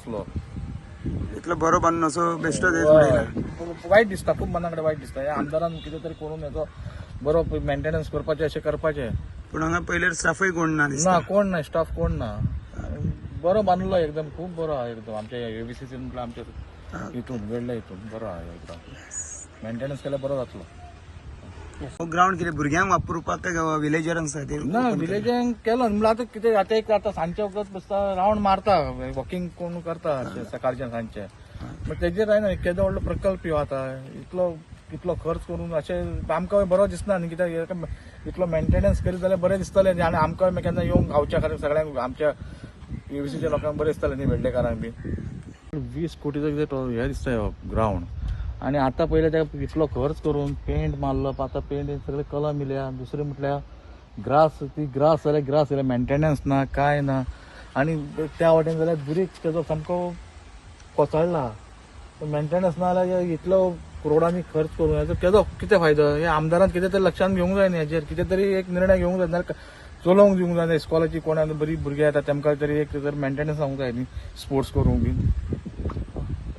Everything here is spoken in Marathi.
आसलो इतलो बरो बांदून असो बेश्टो दीस हय. उडयला. वायट दिसता, खूब मना कडेन वायट दिसता. ह्या आमदारान कितें तरी करून हेचो बरो मेंटेनन्स करपाचें, अशें करपाचें. पूण हांगा पयलीं स्टाफूय कोण ना दिसता. ना कोण ना, स्टाफ कोण ना. बरो बांदलो एकदम, खूब बरो आहा एकदम. आमच्या एबीसीसी म्हटल्यार आमच्या हितून वेळल्या हितून बरो आहा एकदम. मेंटेनन्स केल्यार बरो जातलो. हो ग्राउंड कितें भुरग्यांक वापरपाक काय विलेजरांक खातीर? ना विलेजांक केलो म्हणल्यार आतां कितें आतां एक आतां सांजचे वखत बसता रावंड मारता, वॉकिंग कोण करता सकाळचे सांजचे. मग तेजेर जायना, केदो व्हडलो प्रकल्प ह्यो आतां. इतलो खर्च करून अशें आमकां बरो दिसना न्ही, कित्याक इतलो मेंटेनन्स करीत जाल्यार बरें दिसतलें आनी आमकां केन्ना येवंक गांवच्या खातीर सगळ्यांक आमच्या एबीसीच्या लोकांक बरें दिसतलें न्ही, वेड्डेकारांक बी. 20 कोटीचो कितें हें दिसता हो ग्राउंड. आनी आतां पयलें तेका इतलो खर्च करून पेंट मारलो, आतां पेंट सगळे कलम इल्या. दुसरें म्हटल्यार ग्रास जाल्यार ग्रास जाल्यार मेंटेनन्स ना, काय ना. आनी त्या वाटेन जाल्यार दुरीक तेजो सामको कोसळ्ळा. मेंटेनन्स ना जाल्यार इतलो करोडांनी खर्च करून हेजो केदो कितें फायदो? हे आमदारान कितें तरी लक्षांत घेवंक जाय न्ही हेजेर, कितें तरी एक निर्णय घेवंक जाय. नाल्यार चलोवंक दिवंक जाय. इस्कॉलाची कोणा बरी भुरगीं येता तेमकां तरी एक तर मेंटेनन्स सांगूंक जाय न्ही, स्पोर्ट्स करूंक बी.